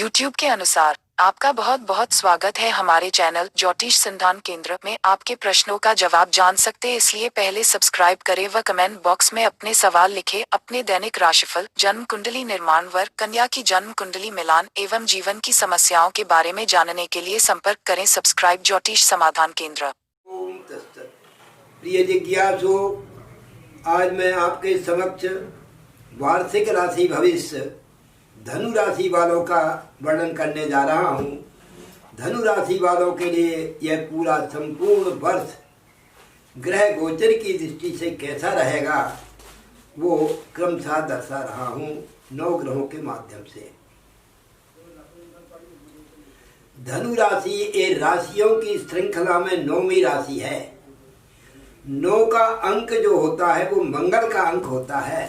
YouTube के अनुसार आपका बहुत बहुत स्वागत है हमारे चैनल ज्योतिष संधान केंद्र में। आपके प्रश्नों का जवाब जान सकते इसलिए पहले सब्सक्राइब करें व कमेंट बॉक्स में अपने सवाल लिखें। अपने दैनिक राशिफल, जन्म कुंडली निर्माण, वर कन्या की जन्म कुंडली मिलान एवं जीवन की समस्याओं के बारे में जानने के लिए संपर्क करें सब्सक्राइब ज्योतिष समाधान केंद्र। ओम तत्सत। प्रिय जिज्ञासु, आज मैं आपके समक्ष वार्षिक राशि भविष्य धनु राशि वालों का वर्णन करने जा रहा हूँ। धनु राशि वालों के लिए यह पूरा संपूर्ण वर्ष ग्रह गोचर की दृष्टि से कैसा रहेगा वो क्रमशः दर्शा रहा हूँ 9 ग्रहों के माध्यम से। धनु राशि ये राशियों की श्रृंखला में 9वीं राशि है। 9 का अंक जो होता है वो मंगल का अंक होता है।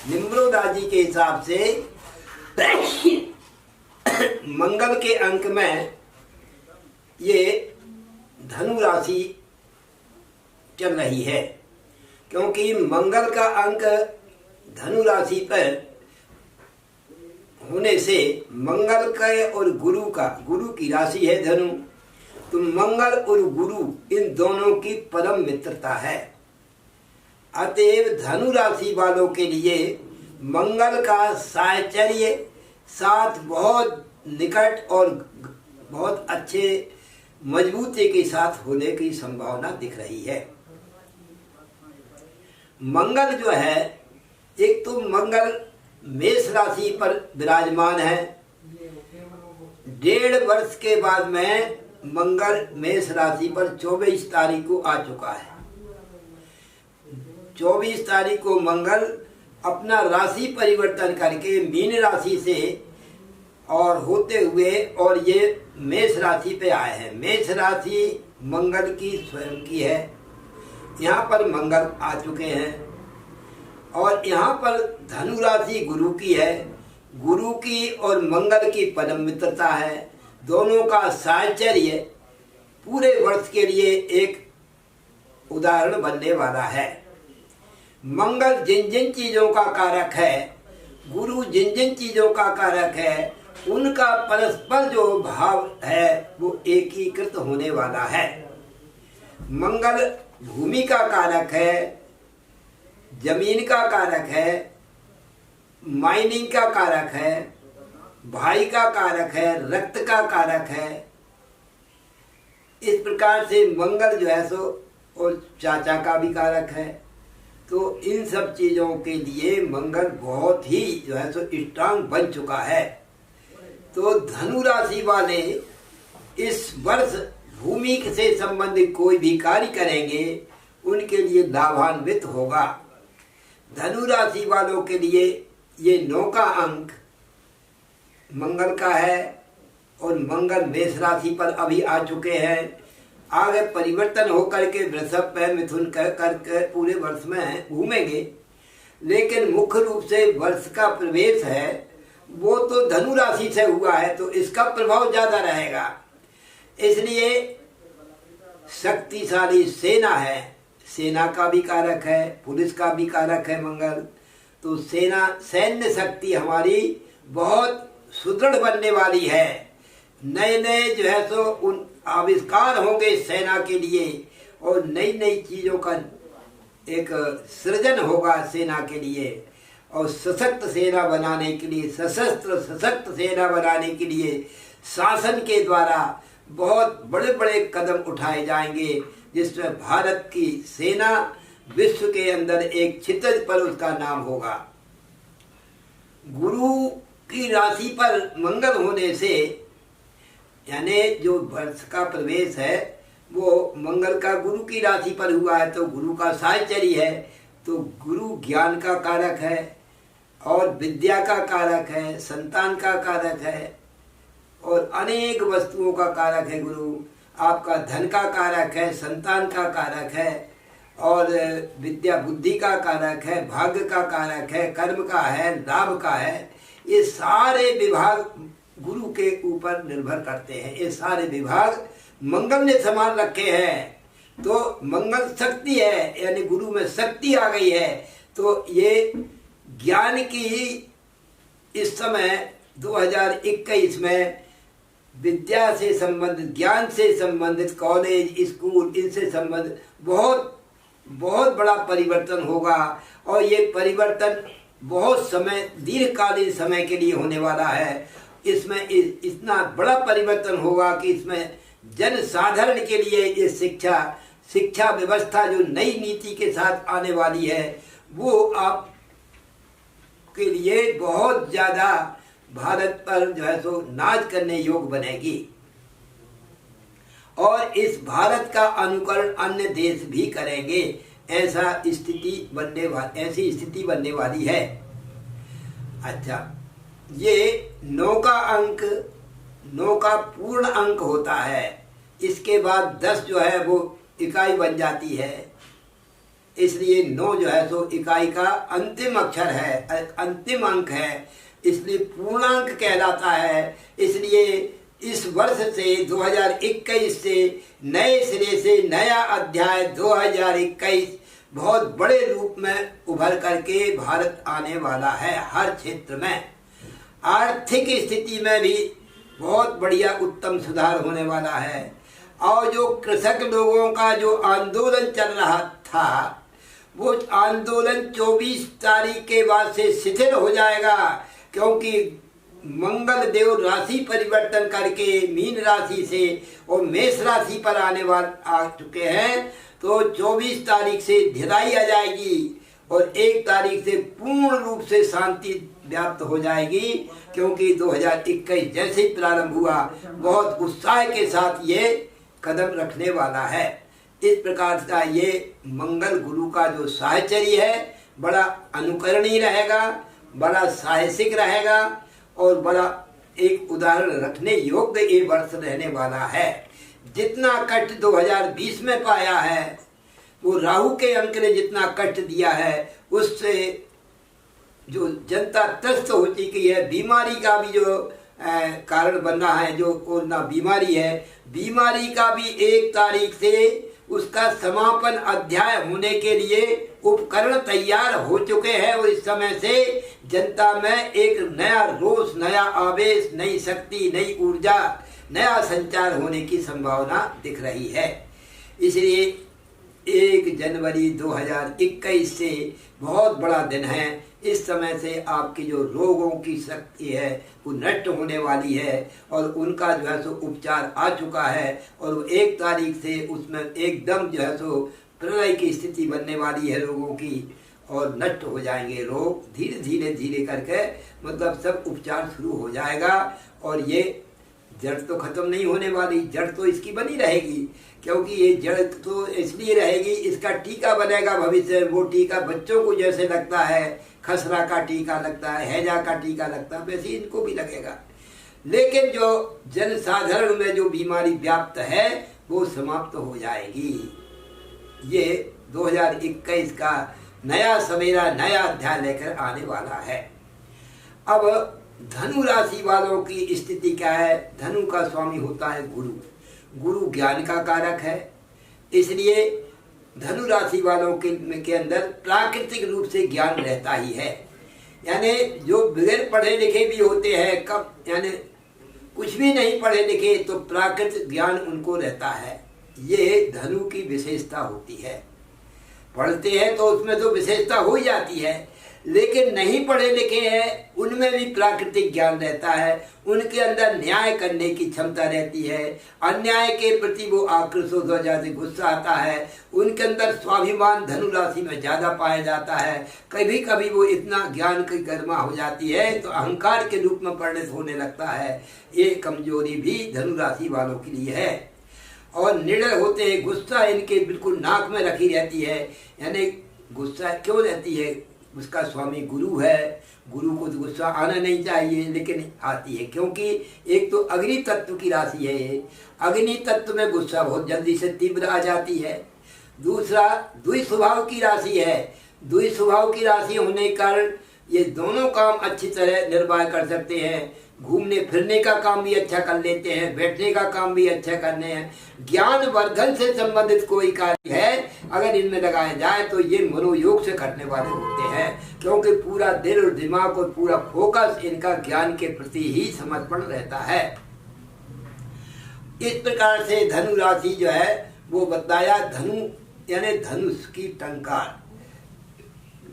निम्रोदाजी के हिसाब से मंगल के अंक में ये धनु राशि चल रही है, क्योंकि मंगल का अंक धनु राशि पर होने से मंगल का और गुरु की राशि है धनु, तो मंगल और गुरु इन दोनों की परम मित्रता है। अतएव धनु राशि वालों के लिए मंगल का साहचर्य साथ बहुत निकट और बहुत अच्छे मजबूती के साथ होने की संभावना दिख रही है। मंगल जो है, एक तो मंगल मेष राशि पर विराजमान है। 1.5 वर्ष के बाद में मंगल मेष राशि पर 24 तारीख को आ चुका है। 24 तारीख को मंगल अपना राशि परिवर्तन करके मीन राशि से और होते हुए और ये मेष राशि पे आए हैं। मेष राशि मंगल की स्वयं की है। यहाँ पर मंगल आ चुके हैं और यहाँ पर धनु राशि गुरु की है। गुरु की और मंगल की परम मित्रता है। दोनों का साहचर्य पूरे वर्ष के लिए एक उदाहरण बनने वाला है। मंगल जिन जिन चीजों का कारक है, गुरु जिन जिन चीजों का कारक है, उनका परस्पर जो भाव है वो एकीकृत होने वाला है। मंगल भूमि का कारक है, जमीन का कारक है, माइनिंग का कारक है, भाई का कारक है, रक्त का कारक है। इस प्रकार से मंगल जो है सो और चाचा का भी कारक है। तो इन सब चीजों के लिए मंगल बहुत ही जो है सो स्ट्रांग बन चुका है। तो धनु राशि वाले इस वर्ष भूमि से संबंधित कोई भी कार्य करेंगे उनके लिए लाभान्वित होगा। धनु राशि वालों के लिए ये 9 का अंक मंगल का है और मंगल मेष राशि पर अभी आ चुके हैं। आगे परिवर्तन होकर के वृषभ पे मिथुन करके पूरे वर्ष में घूमेंगे, लेकिन मुख्य रूप से वर्ष का प्रवेश है वो तो धनु राशि से हुआ है, तो इसका प्रभाव ज्यादा रहेगा। इसलिए शक्तिशाली सेना है, सेना का भी कारक है, पुलिस का भी कारक है मंगल। तो सैन्य शक्ति हमारी बहुत सुदृढ़ बनने वाली है। नए नए जो है सो उन आविष्कार होंगे सेना के लिए और नई नई चीजों का एक सृजन होगा सेना के लिए। और सशक्त सेना बनाने के लिए, सशस्त्र सशक्त सेना बनाने के लिए शासन के द्वारा बहुत बड़े बड़े कदम उठाए जाएंगे, जिसमें भारत की सेना विश्व के अंदर एक क्षितिज पर उसका नाम होगा। गुरु की राशि पर मंगल होने से, यानी जो वर्ष का प्रवेश है वो मंगल का गुरु की राशि पर हुआ है, तो गुरु का साहचर्य है। तो गुरु ज्ञान का कारक है और विद्या का कारक है, संतान का कारक है और अनेक वस्तुओं का कारक है। गुरु आपका धन का कारक है, संतान का कारक है और विद्या बुद्धि का कारक है, भाग्य का कारक है, कर्म का है, लाभ का है। ये सारे विभाग गुरु के ऊपर निर्भर करते हैं। ये सारे विभाग मंगल ने संभाल रखे हैं। तो मंगल शक्ति है, यानी गुरु में शक्ति आ गई है। तो ये ज्ञान की इस समय 2021 में विद्या से संबंधित, ज्ञान से संबंधित, कॉलेज, स्कूल, इनसे संबंधित बहुत बहुत बड़ा परिवर्तन होगा। और ये परिवर्तन बहुत समय, दीर्घकालीन समय के लिए होने वाला है। इसमें इतना बड़ा परिवर्तन होगा कि इसमें जन साधारण के लिए ये शिक्षा व्यवस्था जो नई नीति के साथ आने वाली है वो आप के लिए बहुत ज़्यादा भारत पर जो है सो नाज करने योग्य बनेगी। और इस भारत का अनुकरण अन्य देश भी करेंगे, ऐसी स्थिति बनने वाली है। अच्छा, ये 9 का अंक 9 का पूर्ण अंक होता है। इसके बाद 10 जो है वो इकाई बन जाती है, इसलिए 9 जो है सो इकाई का अंतिम अक्षर है, अंतिम अंक है, इसलिए पूर्णांक कहलाता है। इसलिए इस वर्ष से 2021 से नए सिरे से नया अध्याय 2021 बहुत बड़े रूप में उभर करके भारत आने वाला है। हर क्षेत्र में आर्थिक स्थिति में भी बहुत बढ़िया उत्तम सुधार होने वाला है। और जो कृषक लोगों का जो आंदोलन चल रहा था वो आंदोलन 24 तारीख के बाद से शिथिल हो जाएगा, क्योंकि मंगल देव राशि परिवर्तन करके मीन राशि से और मेष राशि पर आ चुके हैं। तो 24 तारीख से ढिलाई आ जाएगी और 1 तारीख से पूर्ण रूप से शांति व्याप्त हो जाएगी, क्योंकि 2021 जैसे ही प्रारंभ हुआ बहुत उत्साह के साथ ये कदम रखने वाला है। इस प्रकार का ये मंगल गुरु का जो साहचर्य है बड़ा अनुकरणीय रहेगा, बड़ा साहसिक रहेगा और बड़ा एक उदाहरण रखने योग्य ये वर्ष रहने वाला है। जितना कष्ट 2020 में पाया है वो राहु के अंक ने जितना कष्ट दिया है उससे जो जनता त्रस्त हो चुकी है, बीमारी का भी जो कारण बन रहा है, जो कोरोना बीमारी है, बीमारी का भी 1 तारीख से उसका समापन अध्याय होने के लिए उपकरण तैयार हो चुके हैं। और इस समय से जनता में एक नया रोष, नया आवेश, नई शक्ति, नई ऊर्जा, नया संचार होने की संभावना दिख रही है। इसलिए 1 जनवरी 2021 से बहुत बड़ा दिन है। इस समय से आपकी जो रोगों की शक्ति है वो नष्ट होने वाली है और उनका जो है सो उपचार आ चुका है। और 1 तारीख से उसमें एकदम जो है सो प्रलय की स्थिति बनने वाली है लोगों की, और नष्ट हो जाएंगे रोग धीरे धीरे करके, मतलब सब उपचार शुरू हो जाएगा। और ये जड़ तो खत्म नहीं होने वाली, जड़ तो इसकी बनी रहेगी, क्योंकि ये जड़ तो इसलिए रहेगी, इसका टीका बनेगा भविष्य। वो टीका बच्चों को जैसे लगता है, खसरा का टीका लगता है, हैजा का टीका लगता है, वैसे इनको भी लगेगा। लेकिन जो जन साधारण में जो बीमारी व्याप्त है वो समाप्त हो जाएगी। ये 2021 का नया सवेरा, नया अध्याय लेकर आने वाला है। अब धनु राशि वालों की स्थिति क्या है? धनु का स्वामी होता है गुरु। गुरु ज्ञान का कारक है, इसलिए धनु राशि वालों के अंदर प्राकृतिक रूप से ज्ञान रहता ही है। यानी जो बगैर पढ़े लिखे भी होते हैं, कब यानी कुछ भी नहीं पढ़े लिखे, तो प्राकृतिक ज्ञान उनको रहता है। ये धनु की विशेषता होती है। पढ़ते हैं तो उसमें तो विशेषता हो ही जाती है, लेकिन नहीं पढ़े लिखे हैं उनमें भी प्राकृतिक ज्ञान रहता है। उनके अंदर न्याय करने की क्षमता रहती है, अन्याय के प्रति वो आक्रोश हो जाते, गुस्सा आता है। उनके अंदर स्वाभिमान धनु राशि में ज़्यादा पाया जाता है। कभी कभी वो इतना ज्ञान की गरिमा हो जाती है तो अहंकार के रूप में परिणत होने लगता है। ये कमजोरी भी धनु राशि वालों के लिए है। और निर्णय होते हैं, गुस्सा इनके बिल्कुल नाक में रखी रहती है। यानी गुस्सा क्यों रहती है? उसका स्वामी गुरु है। गुरु को तो गुस्सा आना नहीं चाहिए, लेकिन आती है, क्योंकि एक तो अग्नि तत्व की राशि है ये। अग्नि तत्व में गुस्सा बहुत जल्दी से तीव्र आ जाती है। दूसरा द्वि स्वभाव की राशि है। द्वि स्वभाव की राशि होने के कारण ये दोनों काम अच्छी तरह निर्वाह कर सकते हैं। घूमने फिरने का काम भी अच्छा कर लेते हैं, बैठने का काम भी अच्छा करने हैं। ज्ञान वर्धन से संबंधित कोई कार्य है अगर इनमें लगाए जाए तो ये मनोयोग से घटने वाले होते हैं, क्योंकि पूरा दिल और दिमाग और पूरा फोकस इनका ज्ञान के प्रति ही समर्पण रहता है। इस प्रकार से धनु राशि जो है वो बताया। धनु यानी धनुष की टंकार।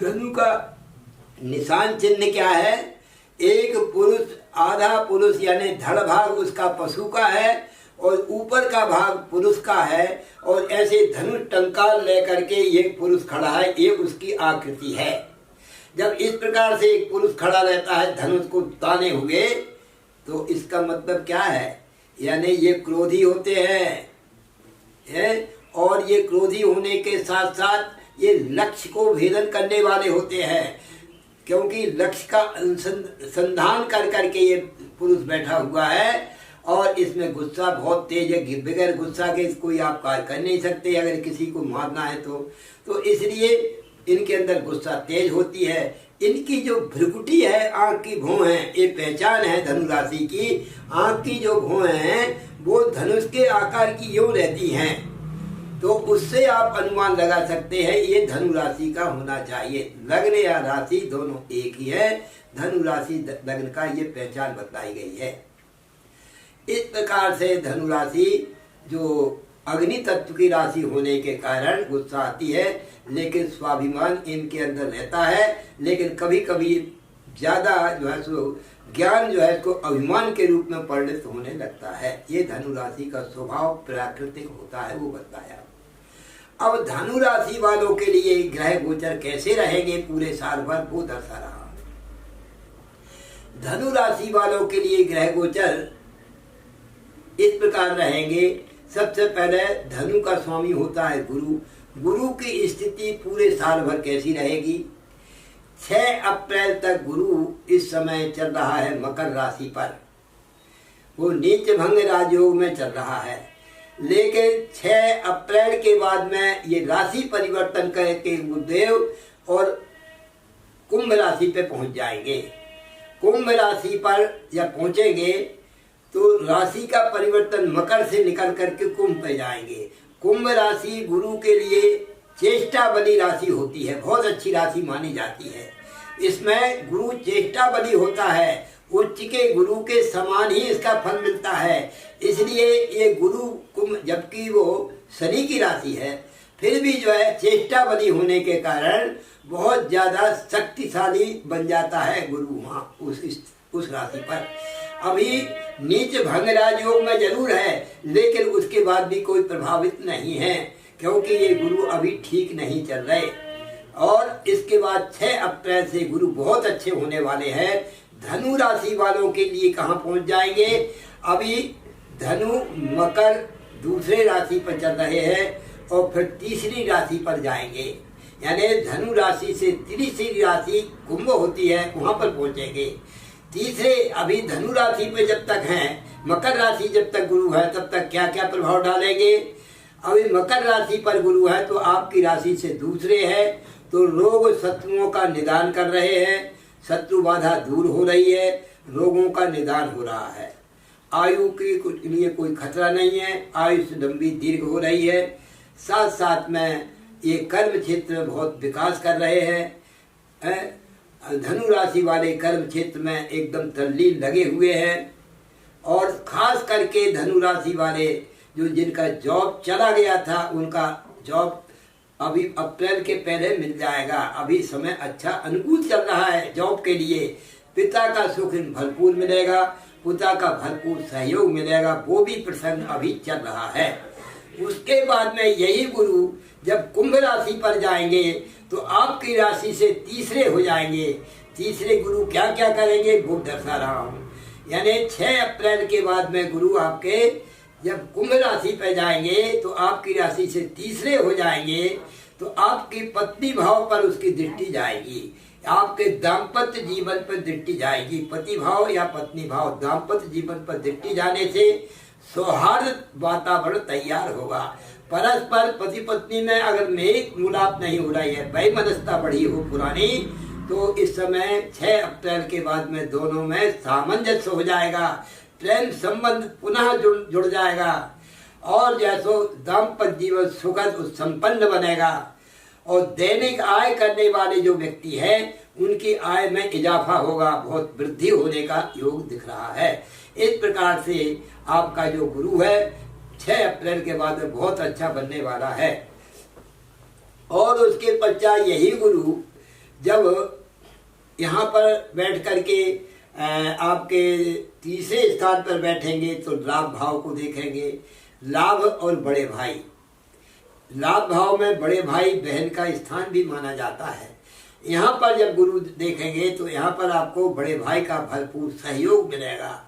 धनु का निशान चिन्ह क्या है? एक पुरुष, आधा पुरुष यानी धड़ भाग उसका पशु का है और ऊपर का भाग पुरुष का है, और ऐसे धनुष टंकार लेकर के ये पुरुष खड़ा है, ये उसकी आकृति है। जब इस प्रकार से एक पुरुष खड़ा रहता है धनुष को ताने हुए, तो इसका मतलब क्या है? यानी ये क्रोधी होते हैं, और ये क्रोधी होने के साथ साथ ये लक्ष्य को भेदन करने वाले होते हैं, क्योंकि लक्ष्य का अनुसंधान कर करके ये पुरुष बैठा हुआ है। और इसमें गुस्सा बहुत तेज है, बगैर गुस्सा के कोई आप कार्य कर नहीं सकते अगर किसी को मारना है तो इसलिए इनके अंदर गुस्सा तेज होती है। इनकी जो भ्रुकुटी है, आंख की भौं है, ये पहचान है धनु राशि की। आंख की जो भौं है वो धनुष के आकार की यूं रहती हैं, तो उससे आप अनुमान लगा सकते हैं ये धनु राशि का होना चाहिए। लग्न या राशि दोनों एक ही है। धनु राशि लग्न का ये पहचान बताई गई है। इस प्रकार से धनु राशि जो अग्नि तत्व की राशि होने के कारण गुस्सा आती है, लेकिन स्वाभिमान इनके अंदर रहता है। लेकिन कभी कभी ज्यादा जो है सो ज्ञान जो है इसको अभिमान के रूप में परिणत होने लगता है। ये धनु राशि का स्वभाव प्राकृतिक होता है, वो बताया। अब धनु राशि वालों के लिए ग्रह गोचर कैसे रहेंगे पूरे साल भर, वो दर्शा रहा। धनु राशि वालों के लिए ग्रह गोचर इस प्रकार रहेंगे। सबसे पहले धनु का स्वामी होता है गुरु। गुरु की स्थिति पूरे साल भर कैसी रहेगी? 6 अप्रैल तक गुरु इस समय चल रहा है मकर राशि पर, वो नीच भंग राजयोग में चल रहा है। लेकिन 6 अप्रैल के बाद में ये राशि परिवर्तन करके गुरुदेव और कुंभ राशि पे पहुंच जाएंगे। कुंभ राशि पर जब पहुंचेंगे तो राशि का परिवर्तन मकर से निकल करके कुंभ पे जाएंगे। कुंभ राशि गुरु के लिए चेष्टा बली राशि होती है, बहुत अच्छी राशि मानी जाती है। इसमें गुरु चेष्टा बली होता है, उच्च के गुरु के समान ही इसका फल मिलता है। इसलिए ये गुरु कुंभ, जबकि वो शनि की राशि है, फिर भी जो है चेष्टा बली होने के कारण बहुत ज्यादा शक्तिशाली बन जाता है गुरु वहाँ उस राशि पर। अभी नीच भंग राजयोग में जरूर है, लेकिन उसके बाद भी कोई प्रभावित नहीं है, क्योंकि ये गुरु अभी ठीक नहीं चल रहे। और इसके बाद 6 अप्रैल से गुरु बहुत अच्छे होने वाले हैं। धनु राशि वालों के लिए कहाँ पहुंच जाएंगे? अभी धनु मकर दूसरे राशि पर चल रहे हैं और फिर तीसरी राशि पर जाएंगे, यानी धनु राशि से तीसरी राशि कुंभ होती है, वहां पर पहुंचेंगे। तीसरे अभी धनु राशि पे जब तक हैं, मकर राशि जब तक गुरु है तब तक क्या क्या प्रभाव डालेंगे? अभी मकर राशि पर गुरु है तो आपकी राशि से दूसरे है, तो रोग शत्रुओं का निदान कर रहे हैं, शत्रु बाधा दूर हो रही है, रोगों का निदान हो रहा है। आयु के लिए कोई खतरा नहीं है, आयुष लंबी दीर्घ हो रही है। साथ साथ में ये कर्म क्षेत्र में बहुत विकास कर रहे हैं। धनु राशि वाले कर्म क्षेत्र में एकदम तल्लीन लगे हुए हैं। और खास करके धनु राशि वाले जो जिनका जॉब चला गया था, उनका जॉब अभी अप्रैल के पहले मिल जाएगा। अभी समय अच्छा अनुकूल चल रहा है जॉब के लिए। पिता का सुख भरपूर मिलेगा, पिता का भरपूर सहयोग मिलेगा, वो भी प्रसंग अभी चल रहा है। उसके बाद में यही गुरु जब कुंभ राशि पर जाएंगे तो आपकी राशि से तीसरे हो जाएंगे। तीसरे गुरु क्या क्या करेंगे वो दर्शा रहा हूँ। यानी 6 अप्रैल के बाद में गुरु आपके जब कुंभ राशि पर जाएंगे तो आपकी राशि से तीसरे हो जाएंगे, तो आपकी पत्नी भाव पर उसकी दृष्टि जाएगी, आपके दाम्पत्य जीवन पर दृष्टि जाएगी। पति भाव या पत्नी भाव, दाम्पत्य जीवन पर दृष्टि जाने से सौहार्द वातावरण तैयार होगा। परस्पर पति पत्नी में अगर मेल मुलाप नहीं हो रही है, वैमनस्यता बढ़ी हो पुरानी, तो इस समय 6 अप्रैल के बाद में दोनों में सामंजस्य हो जाएगा, प्रेम संबंध पुनः जुड़ जाएगा। और जैसो दाम्पत्य जीवन सुखद और संपन्न बनेगा। और दैनिक आय करने वाले जो व्यक्ति हैं उनकी आय में इजाफा होगा, बहुत वृद्धि होने का योग दिख रहा है। इस प्रकार से आपका जो गुरु है 6 अप्रैल के बाद में बहुत अच्छा बनने वाला है। और उसके पश्चात यही गुरु जब यहाँ पर बैठ करके आपके तीसरे स्थान पर बैठेंगे तो लाभ भाव को देखेंगे। लाभ और बड़े भाई, लाभ भाव में बड़े भाई बहन का स्थान भी माना जाता है। यहाँ पर जब गुरु देखेंगे तो यहाँ पर आपको बड़े भाई का भरपूर सहयोग मिलेगा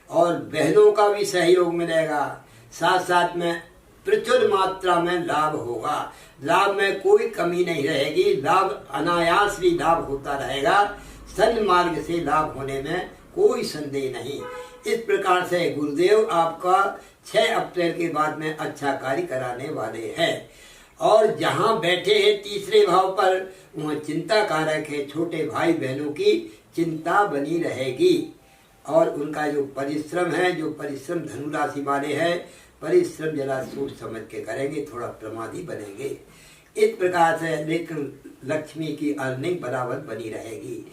और बहनों का भी सहयोग मिलेगा। साथ साथ में प्रचुर मात्रा में लाभ होगा, लाभ में कोई कमी नहीं रहेगी, लाभ अनायास भी लाभ होता रहेगा। सन्मार्ग से लाभ होने में कोई संदेह नहीं। इस प्रकार से गुरुदेव आपका 6 अप्रैल के बाद में अच्छा कार्य कराने वाले हैं। और जहाँ बैठे हैं तीसरे भाव पर वहाँ चिंता कारक है, छोटे भाई बहनों की चिंता बनी रहेगी। और उनका जो परिश्रम है, जो परिश्रम धनु राशि वाले हैं, परिश्रम जरा सोच समझ के करेंगे, थोड़ा प्रमादी बनेंगे। इस प्रकार से लेकिन लक्ष्मी की अर्निंग बराबर बनी रहेगी।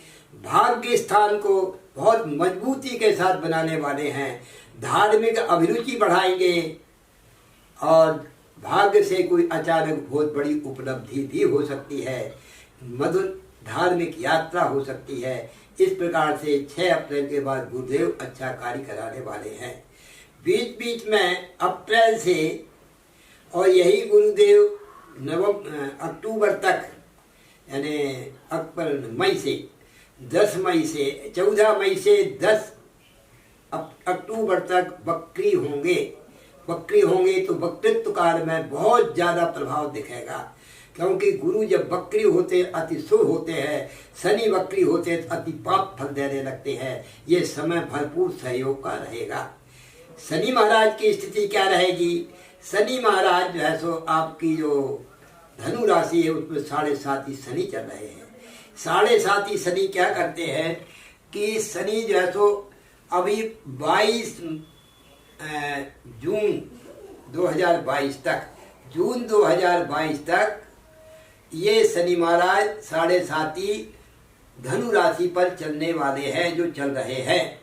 भाग्य स्थान को बहुत मजबूती के साथ बनाने वाले हैं, धार्मिक अभिरुचि बढ़ाएंगे और भाग्य से कोई अचानक बहुत बड़ी उपलब्धि भी हो सकती है, मधुर धार्मिक यात्रा हो सकती है। इस प्रकार से 6 अप्रैल के बाद गुरुदेव अच्छा कार्य कराने वाले हैं। बीच बीच में अप्रैल से और यही गुरुदेव अक्टूबर तक, यानी मई से 10 मई से 14 मई से 10 अक्टूबर तक वक्री होंगे। वक्री होंगे तो वक्तृत्व काल में बहुत ज़्यादा प्रभाव दिखेगा, क्योंकि गुरु जब वक्री होते अति शुभ होते हैं, शनि वक्री होते अति पाप फल देने लगते हैं। ये समय भरपूर सहयोग का रहेगा। शनि महाराज की स्थिति क्या रहेगी? शनि महाराज जो है सो आपकी जो धनु राशि है उसमें 7.5 शनि चल रहे हैं। 7.5 शनि क्या करते हैं कि शनि जो है सो अभी 22 जून 2022 तक, जून 2022 तक ये शनि महाराज 7.5 धनु राशि पर चलने वाले हैं, जो चल रहे हैं।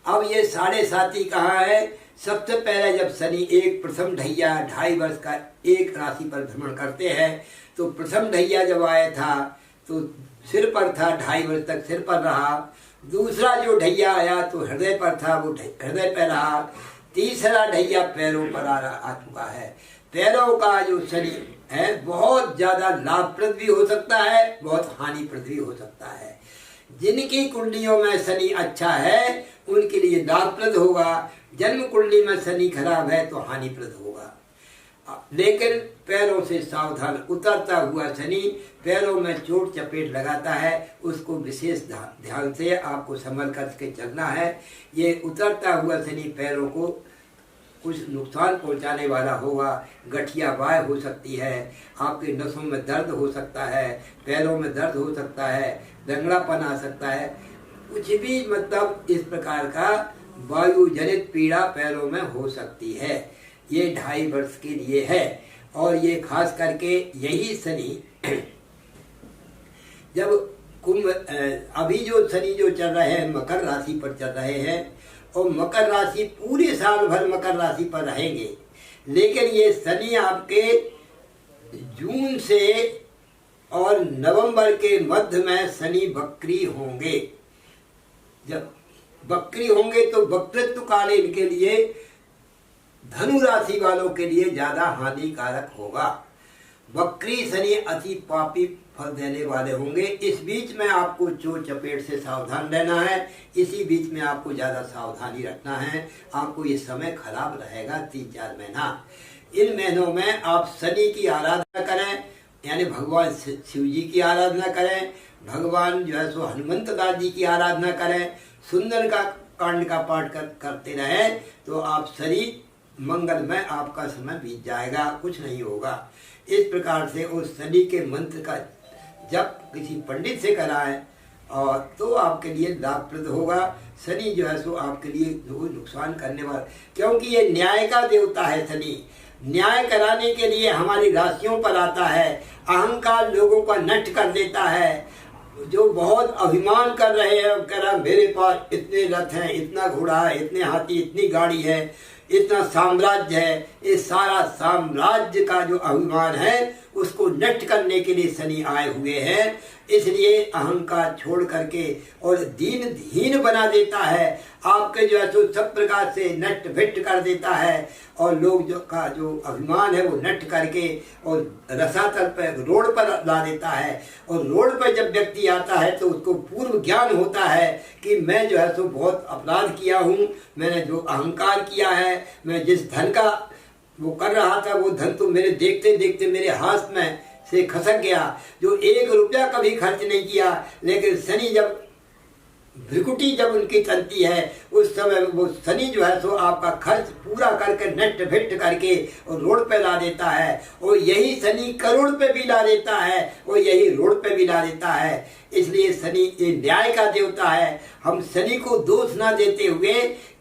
अब ये 7.5 कहाँ है? सबसे पहले जब शनि एक प्रथम ढैया 2.5 वर्ष का एक राशि पर भ्रमण करते हैं, तो प्रथम ढैया जब आया था तो सिर पर था, 2.5 वर्ष तक सिर पर रहा। दूसरा जो ढैया आया तो हृदय पर था, वो हृदय पर रहा। तीसरा ढैया पैरों पर आ चुका है। पैरों का जो शनि है बहुत ज्यादा लाभप्रद भी हो सकता है, बहुत हानिप्रद भी हो सकता है। जिनकी कुंडलियों में शनि अच्छा है उनके लिए लाभप्रद होगा, जन्म कुंडली में शनि खराब है तो हानिप्रद होगा। लेकिन पैरों से सावधान, उतरता हुआ शनि पैरों में चोट चपेट लगाता है, उसको विशेष ध्यान से आपको संभल करके चलना है। ये उतरता हुआ शनि पैरों को कुछ नुकसान पहुंचाने वाला होगा। गठिया वाय हो सकती है, आपके नसों में दर्द हो सकता है, पैरों में दर्द हो सकता है, लंगड़ापन आ सकता है, कुछ भी मतलब इस प्रकार का वायु जनित पीड़ा पैरों में हो सकती है। ये 2.5 वर्ष के लिए है। और ये खास करके यही शनि जब कुंभ, अभी जो शनि जो चल रहे हैं मकर राशि पर चल रहे हैं, और मकर राशि पूरे साल भर मकर राशि पर रहेंगे। लेकिन ये शनि आपके जून से और नवंबर के मध्य में शनि वक्री होंगे। जब वक्री होंगे तो वक्तृत्व काल इनके लिए धनु राशि वालों के लिए ज्यादा हानिकारक होगा। वक्री शनि अति पापी फल देने वाले होंगे। इस बीच में आपको चोट चपेट से सावधान रहना है, इसी बीच में आपको ज्यादा सावधानी रखना है। आपको ये समय खराब रहेगा 3-4 महीना। इन महीनों में आप शनि की आराधना करें, यानी भगवान शिव जी की आराधना करें, भगवान जो है सो हनुमंत दास जी की आराधना करें, सुंदर का कांड का पाठ करते रहें, तो आप शरीर मंगल में आपका समय बीत जाएगा, कुछ नहीं होगा। इस प्रकार से उस शनि के मंत्र का जप किसी पंडित से कराएं और तो आपके लिए लाभप्रद होगा। शनि जो है सो आपके लिए जो नुकसान करने वाला, क्योंकि ये न्याय का देवता है शनि। न्याय कराने के लिए हमारी राशियों पर आता है। अहंकार लोगों का नष्ट कर देता है। जो बहुत अभिमान कर रहे हैं, कह रहा मेरे पास इतने रथ हैं, इतना घोड़ा है, इतने हाथी, इतनी गाड़ी है, इतना साम्राज्य है, ये सारा साम्राज्य का जो अभिमान है उसको नष्ट करने के लिए शनि आए हुए हैं। इसलिए अहंकार छोड़ करके और दीन बना देता है, आपके जो है सो सब प्रकार से नष्ट भिष्ट कर देता है। और लोग जो अभिमान है वो नष्ट करके और रसातल पर रोड पर ला देता है। और रोड पर जब व्यक्ति आता है तो उसको पूर्व ज्ञान होता है कि मैं जो है सो बहुत अपराध किया हूँ, मैंने जो अहंकार किया है, मैं जिस धन का वो कर रहा था वो धन तो मेरे देखते देखते मेरे हाथ में से खसक गया। जो 1 रुपया कभी खर्च नहीं किया, लेकिन शनि जब भ्रिकुटी जब उनकी चलती है उस समय वो शनि जो है सो आपका खर्च पूरा करके नष्ट भिष्ट करके और रोड पे ला देता है। और यही शनि करोड़ पे भी ला देता है और यही रोड पे भी ला देता है। इसलिए शनि ये न्याय का देवता है। हम शनि को दोष ना देते हुए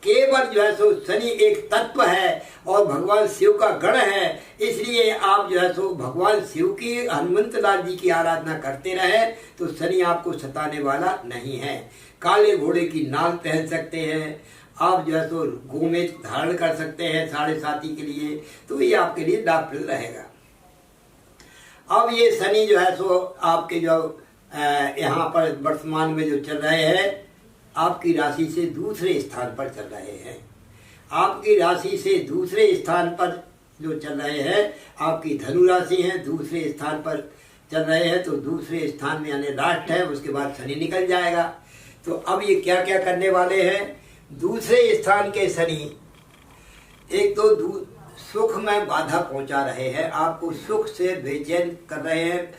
केवल जो है सो शनि एक तत्व है और भगवान शिव का गण है। इसलिए आप जो है सो भगवान शिव की, हनुमंत लाल जी की आराधना करते रहे तो शनि आपको सताने वाला नहीं है। काले घोड़े की नाल पहन सकते हैं आप, जो है सो गोमेद धारण कर सकते हैं 7.5 के लिए, तो ये आपके लिए लाभप्रद रहेगा। अब ये शनि जो है सो आपके जो यहाँ पर वर्तमान में जो चल रहे हैं आपकी राशि से दूसरे स्थान पर चल रहे हैं। आपकी राशि से दूसरे स्थान पर जो चल रहे हैं, आपकी धनु राशि है, दूसरे स्थान पर चल रहे हैं। तो दूसरे स्थान में यानी लास्ट है, उसके बाद शनि निकल जाएगा। तो अब ये क्या क्या करने वाले हैं? दूसरे स्थान के शनि एक तो सुख में बाधा पहुंचा रहे हैं, आपको सुख से बेचैन कर रहे हैं,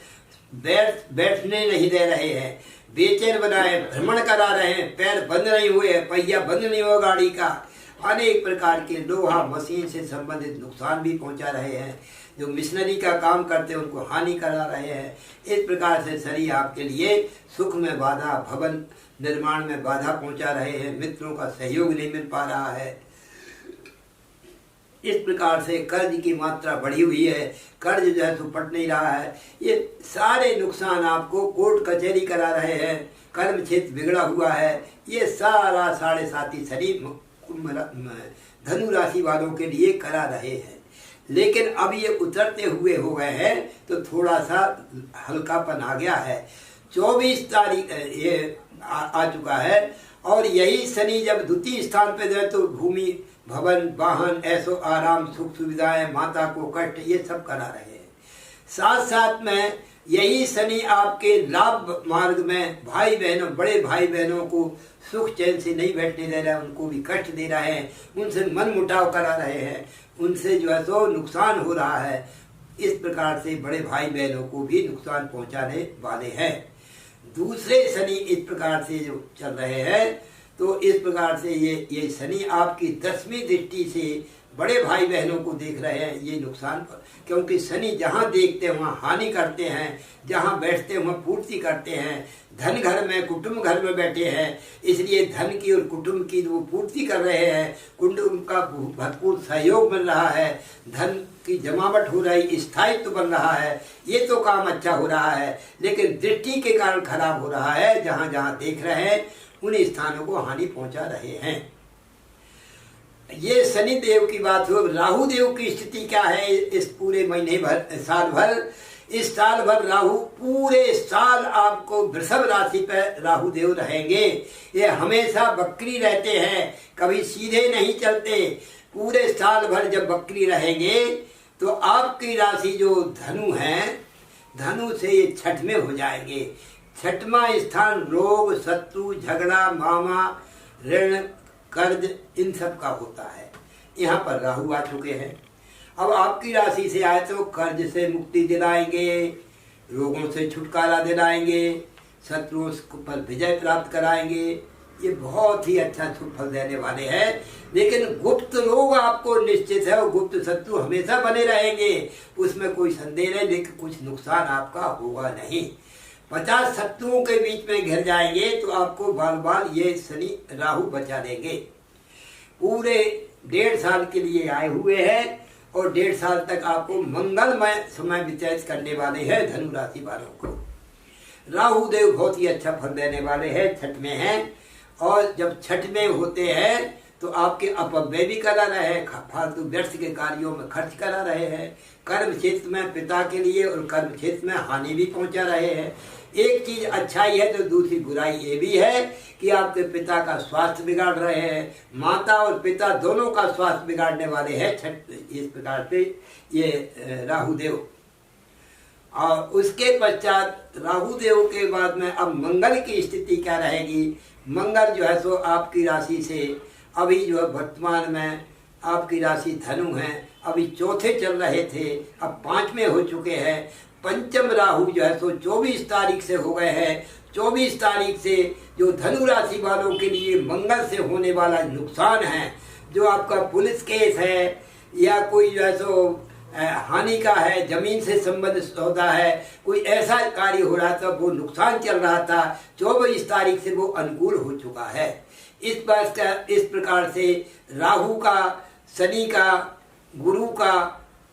बैठने नहीं दे रहे हैं, बेचैन बनाए, भ्रमण करा रहे हैं, पैर बंद नहीं हुए, पहिया बंद नहीं हुआ गाड़ी का, अनेक प्रकार के लोहा मशीन से संबंधित नुकसान भी पहुंचा रहे हैं। जो मिशनरी का काम करते हैं उनको हानि करा रहे हैं। इस प्रकार से शनि आपके लिए सुख में बाधा, भवन निर्माण में बाधा पहुंचा रहे हैं, मित्रों का सहयोग नहीं मिल पा रहा है। इस प्रकार से कर्ज की मात्रा बढ़ी हुई है, कर्ज जो है तो पट नहीं रहा है। ये सारे नुकसान आपको कोर्ट कचहरी करा रहे हैं, कर्म क्षेत्र बिगड़ा हुआ है। ये सारा 7.5 शनि धनु राशि वालों के लिए करा रहे हैं। लेकिन अब ये उतरते हुए हो गए हैं तो थोड़ा सा हल्कापन आ गया है। 24 तारीख ये आ चुका है। और यही शनि जब द्वितीय स्थान पे जाए तो भूमि, भवन, वाहन, ऐसो आराम, सुख सुविधाएं, माता को कष्ट, ये सब करा रहे हैं। साथ साथ में यही शनि आपके लाभ मार्ग में भाई बहनों, बड़े भाई बहनों को सुख चैन से नहीं बैठने दे रहा है, उनको भी कष्ट दे रहा है, उनसे मन मुटाव करा रहे हैं, उनसे जो है सो नुकसान हो रहा है। इस प्रकार से बड़े भाई बहनों को भी नुकसान पहुंचाने वाले हैं। दूसरे शनि इस प्रकार से जो चल रहे हैं तो इस प्रकार से ये शनि आपकी 10वीं दृष्टि से बड़े भाई बहनों को देख रहे हैं, ये नुकसान, क्योंकि शनि जहाँ देखते हैं वहाँ हानि करते हैं, जहाँ बैठते हैं वहाँ पूर्ति करते हैं। धन घर में, कुटुंब घर में बैठे हैं, इसलिए धन की और कुटुंब की वो पूर्ति कर रहे हैं, कुटुंब का भरपूर सहयोग मिल रहा है, धन की जमावट हो रही, स्थायित्व बन रहा है, ये तो काम अच्छा हो रहा है। लेकिन दृष्टि के कारण खराब हो रहा है, जहाँ जहाँ देख रहे हैं उन स्थानों को हानि पहुंचा रहे हैं। ये शनि देव की बात हो। राहु देव की स्थिति क्या है इस पूरे महीने भर, साल भर? इस साल भर राहु पूरे साल आपको वृषभ राशि पर राहु देव रहेंगे। ये हमेशा वक्री रहते हैं, कभी सीधे नहीं चलते। पूरे साल भर जब वक्री रहेंगे तो आपकी राशि जो धनु है, धनु से ये छठ में हो जाएंगे। 6वां स्थान रोग, शत्रु, झगड़ा, मामा, ऋण, कर्ज, इन सब का होता है। यहाँ पर राहु आ चुके हैं। अब आपकी राशि से आए तो कर्ज से मुक्ति दिलाएंगे, रोगों से छुटकारा दिलाएंगे, शत्रुओं पर विजय प्राप्त कराएंगे। ये बहुत ही अच्छा शुभ फल देने वाले हैं। लेकिन गुप्त रोग आपको निश्चित है और गुप्त शत्रु हमेशा बने रहेंगे, उसमें कोई संदेह नहीं। लेकिन कुछ नुकसान आपका होगा नहीं। 50 शत्रुओं के बीच में घिर जाएंगे तो आपको बाल बाल ये शनि राहु बचा देंगे। पूरे 1.5 साल के लिए आए हुए हैं और 1.5 साल तक आपको मंगलमय समय व्यतीत करने वाले हैं धनु राशि वालों को। राहु देव बहुत ही अच्छा फल देने वाले हैं, छठ में हैं, और जब छठ में होते हैं तो आपके अपव्यय भी करा रहे हैं, फालतू व्यर्थ के कार्यों में खर्च करा रहे हैं, कर्म क्षेत्र में पिता के लिए और कर्म क्षेत्र में हानि भी पहुंचा रहे हैं। एक चीज अच्छाई है तो दूसरी बुराई ये भी है कि आपके पिता का स्वास्थ्य बिगाड़ रहे हैं, माता और पिता दोनों का स्वास्थ्य बिगाड़ने वाले हैं छठ, इस प्रकार से ये राहु देव। और उसके पश्चात राहु देव के बाद में अब मंगल की स्थिति क्या रहेगी। मंगल जो है सो आपकी राशि से अभी जो है वर्तमान में आपकी राशि धनु है, अभी चौथे चल रहे थे, अब 5वें हो चुके हैं। पंचम राहु जो है सो 24 तारीख से हो गए हैं। 24 तारीख से जो धनु राशि वालों के लिए मंगल से होने वाला नुकसान है, जो आपका पुलिस केस है या कोई जो है सो हानि का है, जमीन से संबंधित होता है, कोई ऐसा कार्य हो रहा था, वो नुकसान चल रहा था, 24 तारीख से वो अनुकूल हो चुका है। इस प्रकार से राहु का, शनि का, गुरु का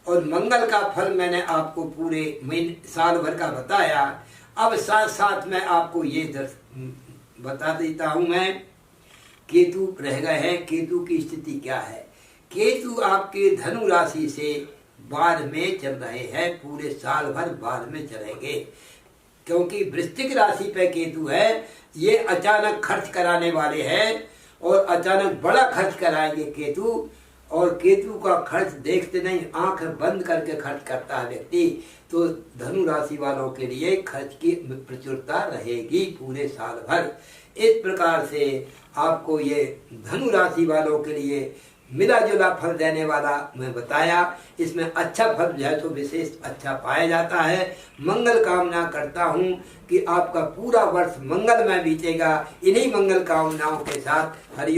और मंगल का फल मैंने आपको पूरे साल भर का बताया। अब साथ साथ मैं आपको ये बता देता हूँ मैं केतु रह गए हैं, केतु की स्थिति क्या है। केतु आपके धनु राशि से 12 में चल रहे हैं, पूरे साल भर 12 में चलेंगे, क्योंकि वृश्चिक राशि पे केतु है। ये अचानक खर्च कराने वाले हैं और अचानक बड़ा खर्च कराएंगे केतु। और केतु का खर्च देखते नहीं, आंख बंद करके खर्च करता है व्यक्ति। तो धनु राशि वालों के लिए खर्च की प्रचुरता रहेगी पूरे साल भर। इस प्रकार से आपको ये धनु राशि वालों के लिए मिला जुला फल देने वाला मैं बताया। इसमें अच्छा फल जो है तो विशेष अच्छा पाया जाता है। मंगल कामना करता हूँ कि आपका पूरा वर्ष मंगलमय बीतेगा। इन्हीं मंगल कामनाओं के साथ हरि